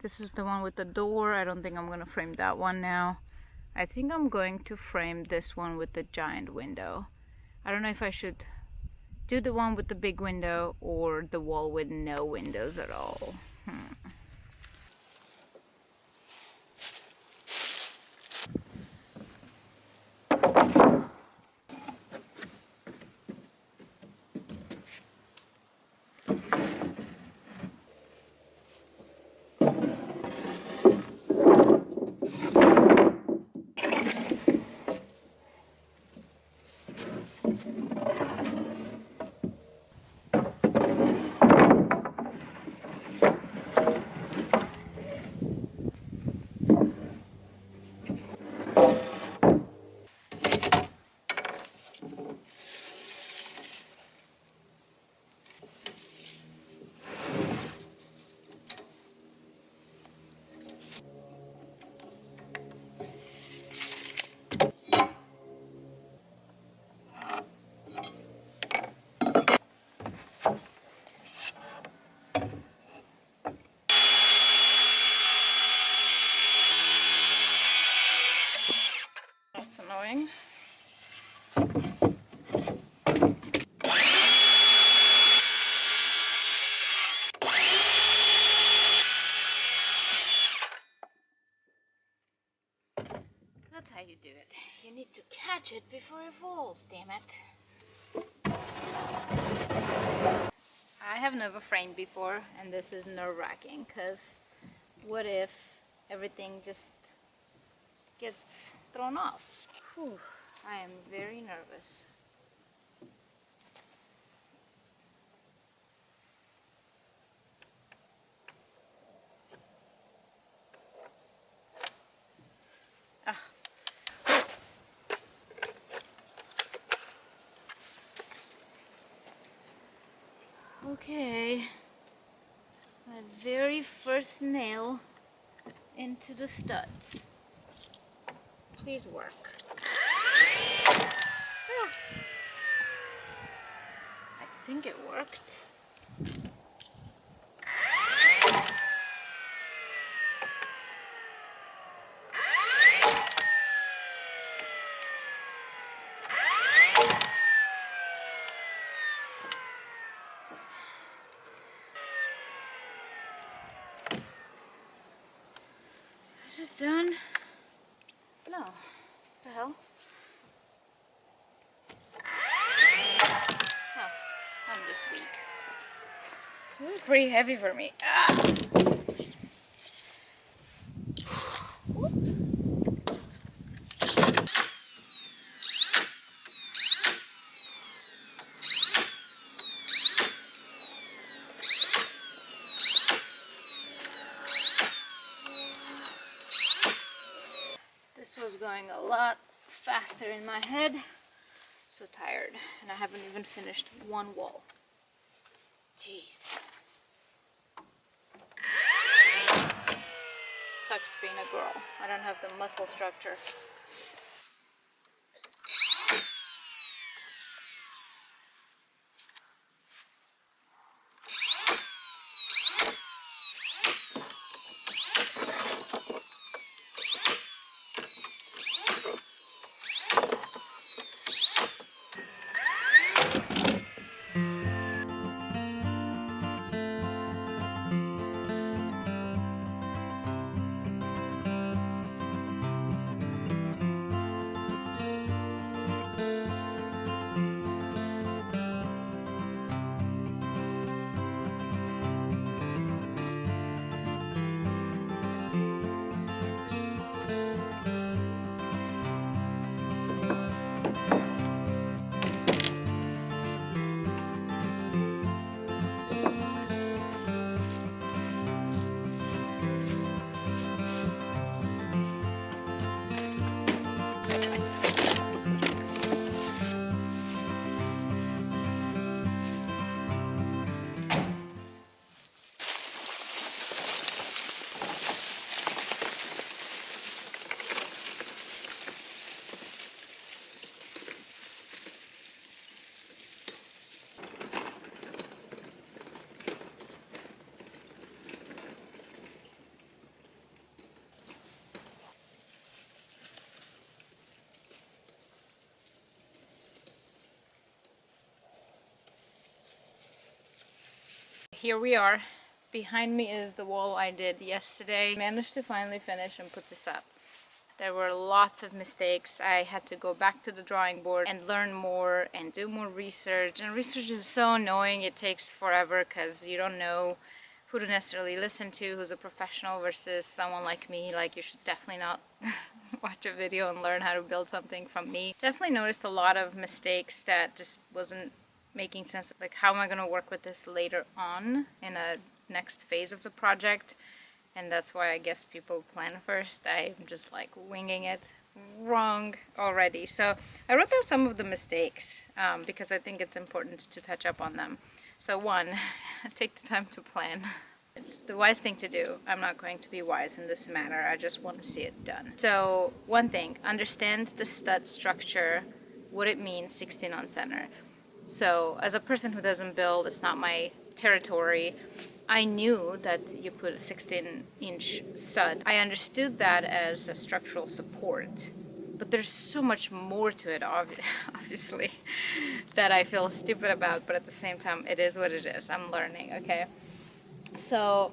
This is the one with the door. I don't think I'm gonna frame that one now. I think I'm going to frame this one with the giant window. I don't know if I should do the one with the big window or the wall with no windows at all. That's annoying. That's how you do it. You need to catch it before it falls, damn it. I have never framed before, and this is nerve-wracking, because what if everything just gets thrown off? Whew, I am very nervous. Okay, my very first nail into the studs. Please work. I think it worked. Is it done? No. What the hell? Oh, I'm just weak. This is pretty heavy for me. This was going a lot faster in my head. So tired, and I haven't even finished one wall. Jeez. Sucks being a girl. I don't have the muscle structure. Here we are. Behind me is the wall I did yesterday. Managed to finally finish and put this up. There were lots of mistakes. I had to go back to the drawing board and learn more and do more research. And research is so annoying. It takes forever because you don't know who to necessarily listen to, who's a professional versus someone like me. Like, you should definitely not watch a video and learn how to build something from me. Definitely noticed a lot of mistakes that just wasn't making sense. Like, how am I going to work with this later on in a next phase of the project? And that's why I guess people plan first. I'm just like winging it wrong already. So I wrote down some of the mistakes because I think it's important to touch up on them. So one, take the time to plan. It's the wise thing to do. I'm not going to be wise in this matter. I just want to see it done. So one thing, understand the stud structure, what it means 16 on center. So as a person who doesn't build, it's not my territory, I knew that you put a 16-inch stud. I understood that as a structural support. But there's so much more to it, obviously, that I feel stupid about, but at the same time, it is what it is. I'm learning, okay? So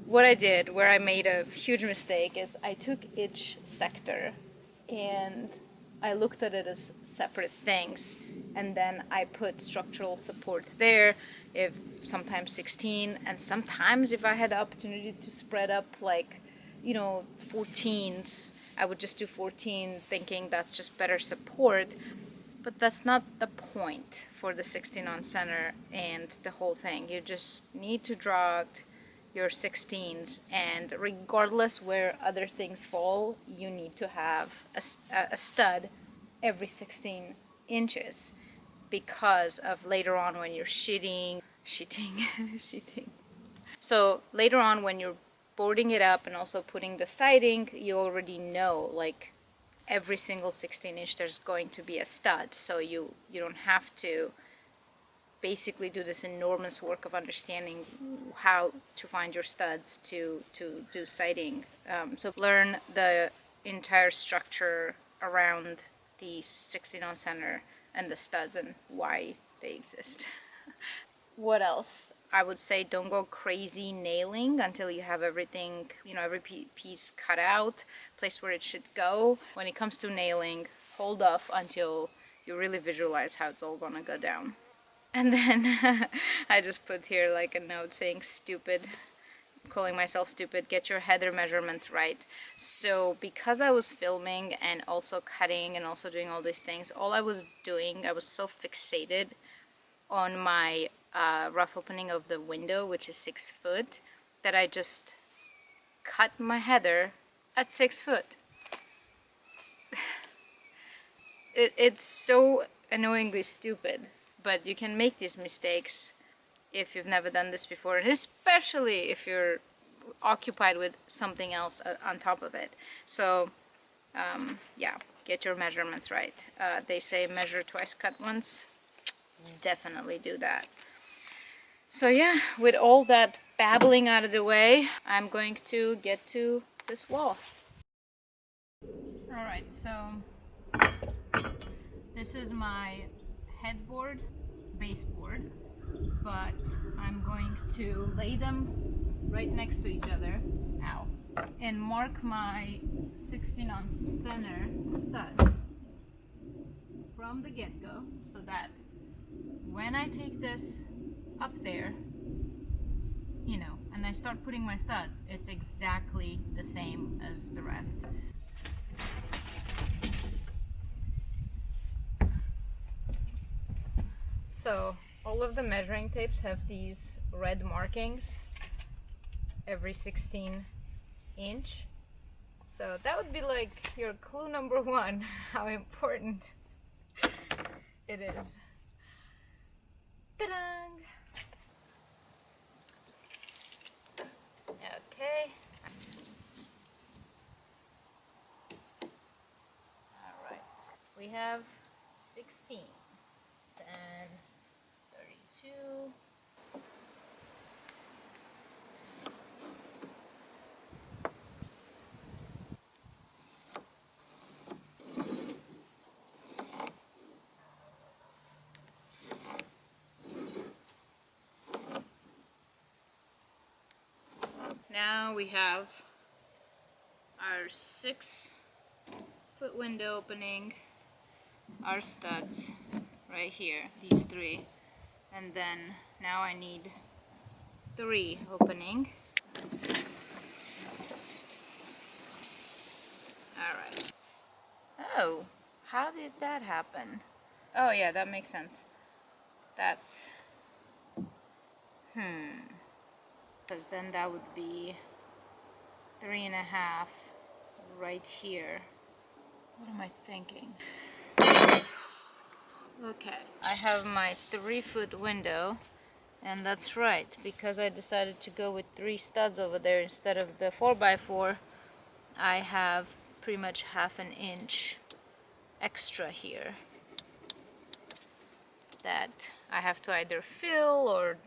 what I did, where I made a huge mistake, is I took each sector and I looked at it as separate things, and then I put structural support there, if sometimes 16, and sometimes if I had the opportunity to spread up like, you know, 14s, I would just do 14, thinking that's just better support. But that's not the point for the 16 on center and the whole thing. You just need to draw out your 16s, and regardless where other things fall, you need to have a stud every 16 inches because of later on when you're sheeting. So later on when you're boarding it up and also putting the siding, you already know, like, every single 16 inch there's going to be a stud, so you don't have to basically do this enormous work of understanding how to find your studs to do siding. So learn the entire structure around the 16 on center and the studs and why they exist. What else? I would say don't go crazy nailing until you have everything, you know, every piece cut out, place where it should go. When it comes to nailing, hold off until you really visualize how it's all gonna go down. And then I just put here like a note saying stupid, calling myself stupid, get your header measurements right. So because I was filming and also cutting and also doing all these things, all I was doing, I was so fixated on my rough opening of the window, which is 6 foot, that I just cut my header at 6 foot. It's so annoyingly stupid, but you can make these mistakes if you've never done this before, and especially if you're occupied with something else on top of it. So yeah, get your measurements right. They say measure twice, cut once. Definitely do that. So yeah, with all that babbling out of the way, I'm going to get to this wall. Alright, so this is my headboard, baseboard, but I'm going to lay them right next to each other, ow, and mark my 16 on center studs from the get-go, so that when I take this up there, you know, and I start putting my studs, it's exactly the same as the rest. So all of the measuring tapes have these red markings every 16 inch. So that would be like your clue number one, how important it is. Ta-dang! Okay. Alright. We have 16, then 32. now we have our 6-foot window opening, our studs right here, these 3, and then now I need 3 opening. Alright. Oh, how did that happen? Oh yeah, that makes sense. That's... because then that would be 3.5 right here. What am I thinking? Okay, I have my 3-foot window, and that's right, because I decided to go with 3 studs over there instead of the 4x4. I have pretty much 1/2 inch extra here that I have to either fill or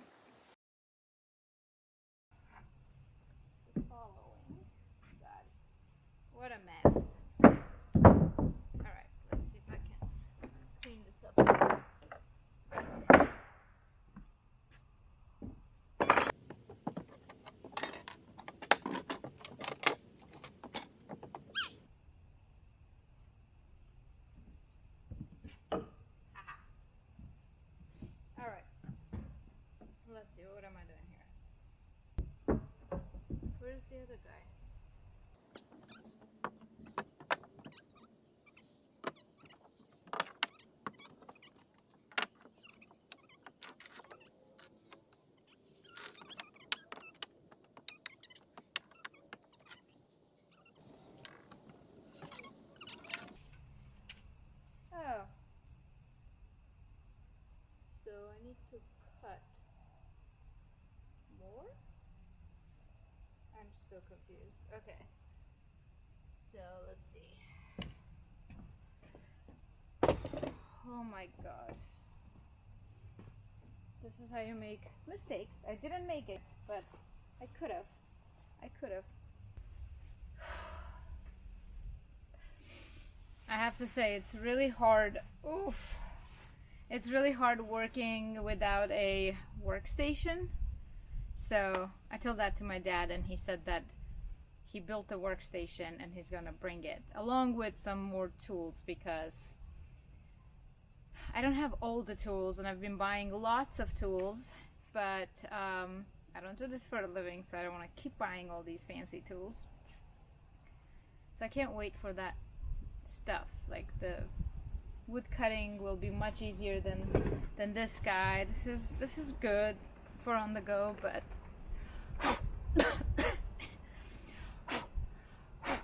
following. God, what a mess. Alright, let's see if I can clean this up. Alright, let's see, what am I doing here? Where's the other guy? Oh. So I need to cut more? I'm so confused. Okay. So let's see. Oh my god. This is how you make mistakes. I didn't make it, but I could have. I could have. I have to say, it's really hard. Oof. It's really hard working without a workstation. So I told that to my dad, and he said that he built a workstation and he's gonna bring it along with some more tools, because I don't have all the tools, and I've been buying lots of tools, but I don't do this for a living, so I don't want to keep buying all these fancy tools. So I can't wait for that stuff. Like the wood cutting will be much easier than this guy. This is good for on the go, but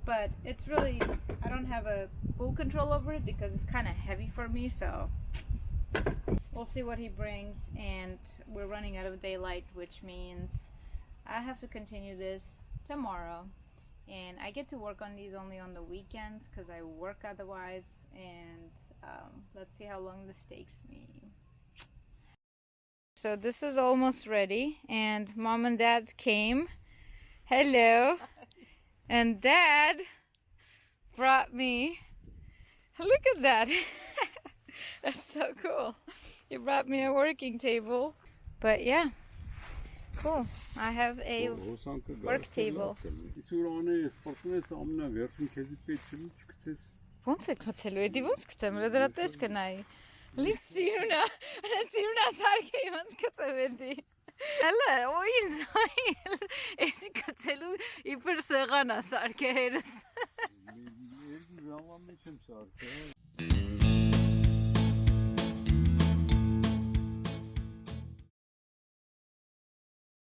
but it's really, I don't have a full control over it because it's kind of heavy for me, so we'll see what he brings. And we're running out of daylight, which means I have to continue this tomorrow, and I get to work on these only on the weekends because I work otherwise. And let's see how long this takes me. So this is almost ready, and Mom and Dad came. Hello. And Dad brought me, look at that. That's so cool. He brought me a working table. But yeah, cool. I have a work table. Ոնց է գցելու, էդի ոնց գցեմ, դրա տես կնայի։ Լիս սիրունա, անա սիրունա սարքեի ոնց գցեմ էդի։ Հələ, օին զայել, էսի գցելու իբր սեղանա սարքե հերս։